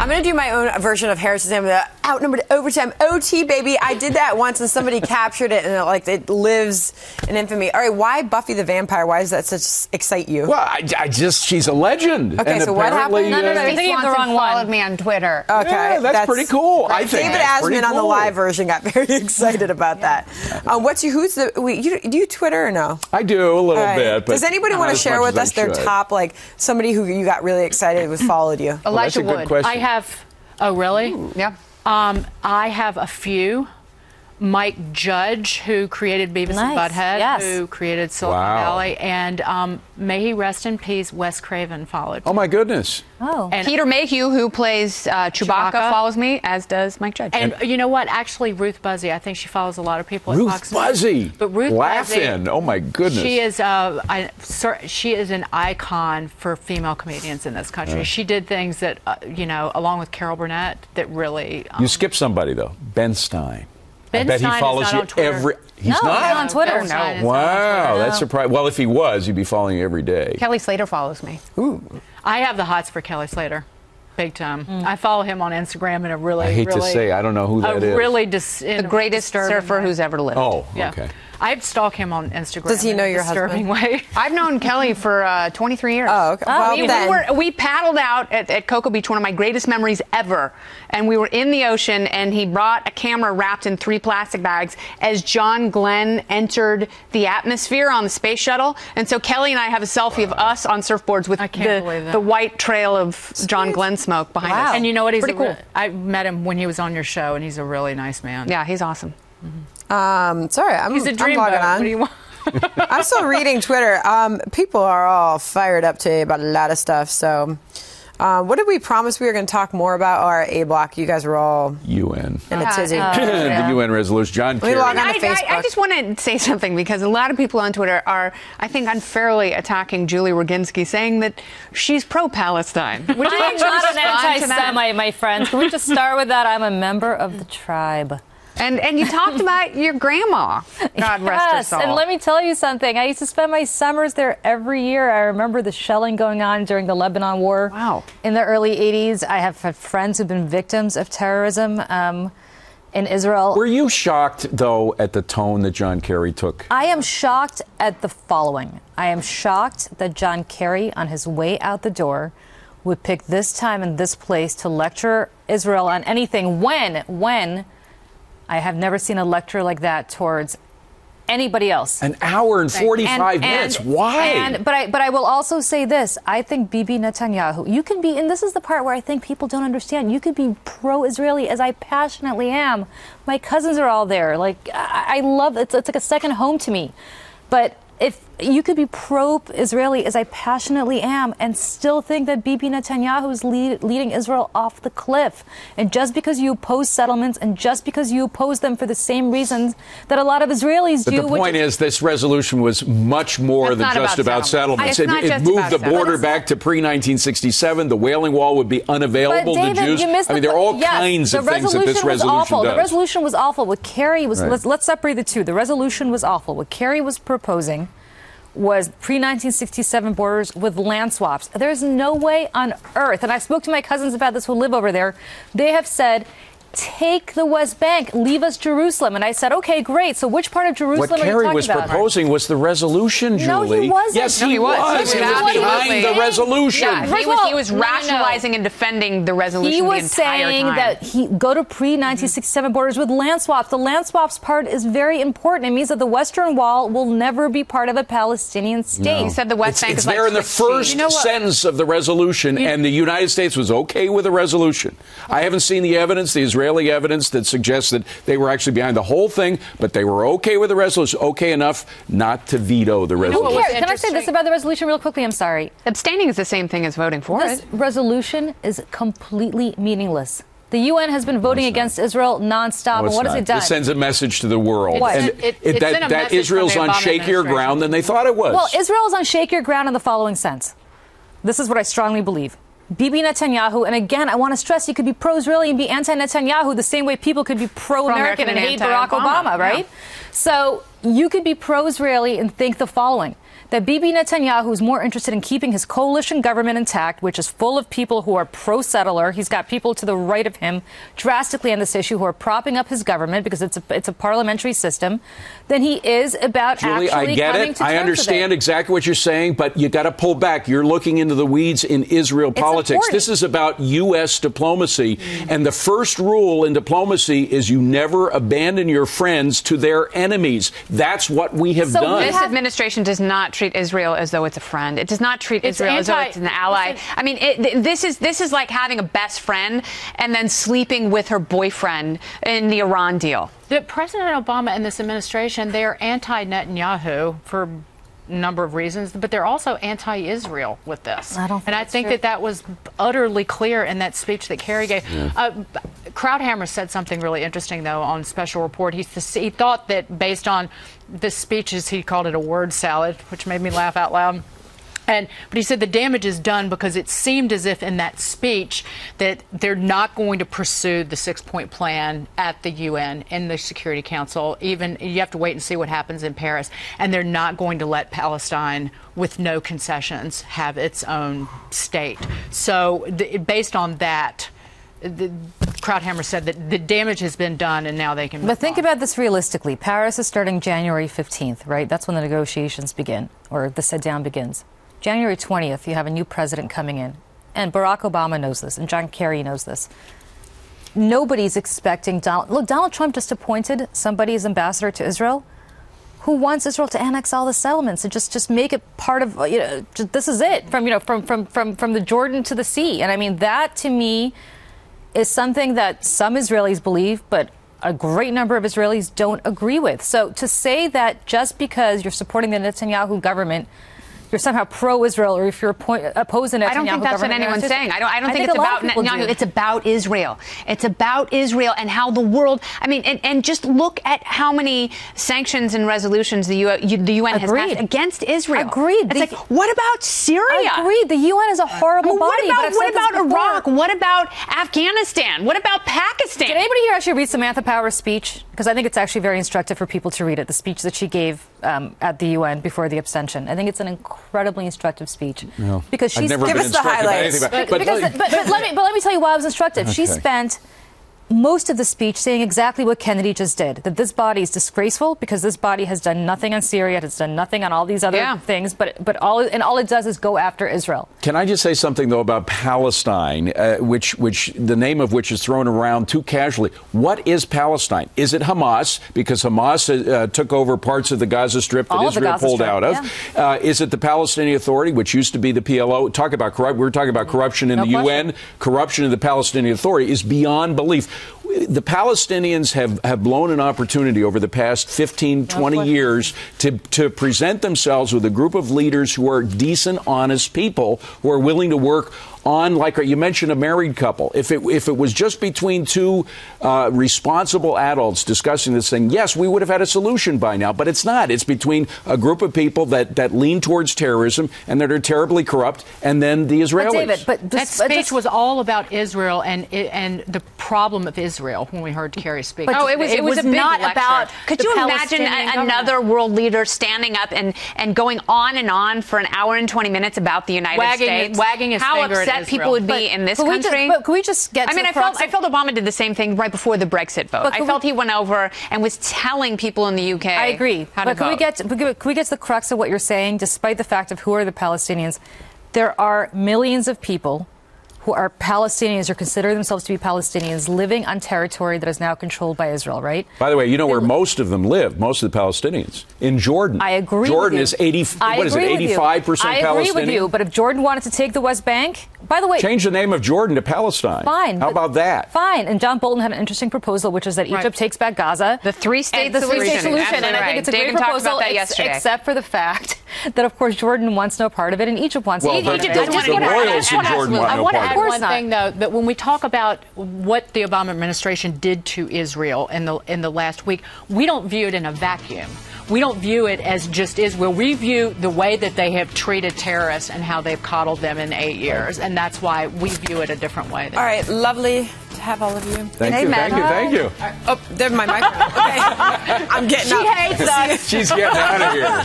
I'm going to do my own version of Harris and Sam, outnumbered overtime OT, baby. I did that once and somebody captured it and it lives in infamy. All right, why Buffy the Vampire? Why does that excite you? Well, she's a legend. Okay, and so what happened? No, you're thinking of the wrong one. Followed me on Twitter. Okay, yeah, that's pretty cool. I think David Asman on the live version got very excited about that. Do you Twitter or no? I do a little bit. But does anybody want to share with us their top, somebody who you got really excited with followed you? Elijah that's a good Wood. question. I have. Oh, really? Ooh. Yeah. I have a few. Mike Judge, who created Beavis and Butthead, who created Silicon Valley, and may he rest in peace, Wes Craven followed. Oh, my goodness. Oh. And Peter Mayhew, who plays Chewbacca, follows me, as does Mike Judge. And you know what? Actually, Ruth Buzzy, I think she follows a lot of people. Ruth Buzzy. But Ruth Laughing. Oh, my goodness. She is an icon for female comedians in this country. She did things that, along with Carol Burnett, that really... you skipped somebody, though. Ben Stein. Ben I bet Stein he follows is not you on Twitter. every... He's not on Twitter. No. Wow, that's surprising. Well, if he was, he'd be following you every day. Kelly Slater follows me. Ooh. I have the hots for Kelly Slater. Big time. I follow him on Instagram in a really, I hate to say, I don't know who that is. The greatest surfer who's ever lived. Oh, yeah. Okay. I'd stalk him on Instagram. Does he know your disturbing husband? way. I've known Kelly for 23 years. Oh, okay. Well, We paddled out at Cocoa Beach, one of my greatest memories ever. And we were in the ocean, and he brought a camera wrapped in 3 plastic bags as John Glenn entered the atmosphere on the space shuttle. And so Kelly and I have a selfie of us on surfboards with the white trail of John Glenn smoke behind us. And you know what? He's pretty cool. I met him when he was on your show, and he's a really nice man. Yeah, he's awesome. Sorry, He's a dreamboat. I'm What do you want? I'm still reading Twitter. People are all fired up today about a lot of stuff. So, what did we promise we were going to talk more about? Our A block. You guys were all UN. in a tizzy. The UN resolution. John Kerry. log on to Facebook. I just want to say something because a lot of people on Twitter are, I think, unfairly attacking Julie Roginsky, saying that she's pro-Palestine. I'm not an anti-Semite, my friends. Can we just start with that? I'm a member of the tribe. And you talked about your grandma. God rest her soul. And let me tell you something. I used to spend my summers there every year. I remember the shelling going on during the Lebanon War. Wow. In the early 80s. I have friends who've been victims of terrorism in Israel. Were you shocked, though, at the tone that John Kerry took? I am shocked at the following. I am shocked that John Kerry, on his way out the door, would pick this time and this place to lecture Israel on anything when I have never seen a lecture like that towards anybody else. An hour and 45 minutes. Why? But I will also say this. I think Bibi Netanyahu, you can be, and this is the part where I think people don't understand, you could be pro-Israeli as I passionately am. My cousins are all there. I love it. It's like a second home to me. But if you could be pro-Israeli as I passionately am and still think that Bibi Netanyahu is leading Israel off the cliff. And just because you oppose settlements and just because you oppose them for the same reasons that a lot of Israelis do. But the point is this resolution was much more than just about settlements. It moved the border back to pre-1967. The Wailing Wall would be unavailable to Jews. There are all kinds of things that this resolution does. The resolution was awful. What Kerry was, let's separate the two. The resolution was awful. What Kerry was proposing was pre-1967 borders with land swaps. There's no way on earth, and I spoke to my cousins about this who live over there, they have said, take the West Bank, leave us Jerusalem. And I said, okay, great. So which part of Jerusalem are you talking about? What Kerry was proposing was the resolution, Julie. No, he wasn't. Yes, he was. He was behind the resolution. Yeah, he was rationalizing and defending the resolution the entire time. He was saying that he go to pre-1967 borders with land swaps. The land swaps part is very important. It means that the Western Wall will never be part of a Palestinian state. No. He said the West Bank is there in the first sentence of the resolution, and the United States was okay with the resolution. I haven't seen the evidence, the Israeli evidence that suggests that they were actually behind the whole thing, but they were okay with the resolution, okay enough not to veto the resolution. Can I say this about the resolution real quickly? I'm sorry. Abstaining is the same thing as voting for it. This resolution is completely meaningless. The UN has been voting against Israel nonstop, and what has it done? It sends a message to the world. That Israel's on shakier ground than they thought it was. Well, Israel is on shakier ground in the following sense. This is what I strongly believe. Bibi Netanyahu, and again, I want to stress, you could be pro-Israeli and be anti-Netanyahu the same way people could be pro-American and hate Barack Obama, right? Yeah. So you could be pro-Israeli and think the following. that Bibi Netanyahu is more interested in keeping his coalition government intact, which is full of people who are pro-settler. He's got people to the right of him drastically on this issue who are propping up his government because it's a parliamentary system, than he is about Julie, actually I get coming it. to terms I understand with it. exactly what you're saying, but you got to pull back. You're looking into the weeds in Israel politics. Important. This is about U.S. diplomacy, and the first rule in diplomacy is you never abandon your friends to their enemies. That's what we have done. This administration does not treat Israel as though it's a friend. It does not treat Israel as though it's an ally. I mean, this is like having a best friend and then sleeping with her boyfriend in the Iran deal. President Obama and this administration, they're anti-Netanyahu for a number of reasons, but they're also anti-Israel with this. I think that was utterly clear in that speech that Kerry gave. Yeah. Krauthammer said something really interesting, though, on Special Report. He thought that based on the speeches, he called it a word salad, which made me laugh out loud. But he said the damage is done because it seemed as if in that speech that they're not going to pursue the 6-point plan at the UN in the Security Council. Even you have to wait and see what happens in Paris. And they're not going to let Palestine, with no concessions, have its own state. So based on that, Krauthammer said that the damage has been done and now they can move But think on. about this realistically. Paris is starting January 15th, right? That's when the negotiations begin, or the sit-down begins. January 20th, you have a new president coming in. And Barack Obama knows this, and John Kerry knows this. Nobody's expecting Donald Trump just appointed somebody as ambassador to Israel who wants Israel to annex all the settlements and just make it part of, this is it, from the Jordan to the sea. And I mean, that to me is something that some Israelis believe, but a great number of Israelis don't agree with. So to say that just because you're supporting the Netanyahu government, you're somehow pro-Israel, or if you're opposing the Netanyahu government. I don't think that's what anyone's saying. I don't think it's about Netanyahu. It's about Israel. It's about Israel and how the world. I mean, and just look at how many sanctions and resolutions the UN has passed against Israel. Agreed. It's like, what about Syria? Agreed. The UN is a horrible body. What about Iraq? What about Afghanistan? What about Pakistan? Did anybody here actually read Samantha Power's speech? Because I think it's actually very instructive for people to read it. The speech that she gave at the UN before the abstention. I think it's an incredibly instructive speech. No, because she's give us the highlights. But let me tell you why it was instructive. Okay. She spent most of the speech saying exactly what Kennedy just did, that this body is disgraceful because this body has done nothing on Syria, it has done nothing on all these other things, but all it does is go after Israel. Can I just say something, though, about Palestine, which the name of which is thrown around too casually? What is Palestine? Is it Hamas, because Hamas took over parts of the Gaza Strip that Israel pulled out of? Yeah. Is it the Palestinian Authority, which used to be the PLO? We're talking about corruption in the UN. Corruption in the Palestinian Authority is beyond belief. The Palestinians have blown an opportunity over the past 15, 20 years to present themselves with a group of leaders who are decent, honest people who are willing to work on, like you mentioned, a married couple. If it was just between two responsible adults discussing this thing, yes, we would have had a solution by now. But it's not. It's between a group of people that lean towards terrorism and that are terribly corrupt, and then the Israelis. But David, that speech was all about Israel and the problem of Israel when we heard Kerry speak. It was not about. Could you imagine another world leader standing up and going on and on for an hour and 20 minutes about the United States? Wagging his finger at that people would be in this country. But can we just get? I felt Obama did the same thing right before the Brexit vote. I felt he went over and was telling people in the UK. I agree. How to vote. Can we get to the crux of what you're saying? Despite the fact of who are the Palestinians, there are millions of people who are Palestinians or consider themselves to be Palestinians living on territory that is now controlled by Israel, right? By the way, you know where most of them live, most of the Palestinians? In Jordan. I agree Jordan with you. is 85% Palestinian? I agree with you, but if Jordan wanted to take the West Bank, by the way... Change the name of Jordan to Palestine. Fine. How about that? Fine. And John Bolton had an interesting proposal, which is that Egypt takes back Gaza. The three-state solution. And I think it's a great proposal, except for the fact that, of course, Jordan wants no part of it, and Egypt wants no part of it. The royals in Jordan want no part of it. I want to add one thing, though, that when we talk about what the Obama administration did to Israel in the last week, we don't view it in a vacuum. We don't view it as just Israel. We view the way that they have treated terrorists and how they've coddled them in 8 years, and that's why we view it a different way. All right, lovely to have all of you. Thank you. Oh, there's my microphone. Okay, I'm getting up. She hates us. She's getting out of here.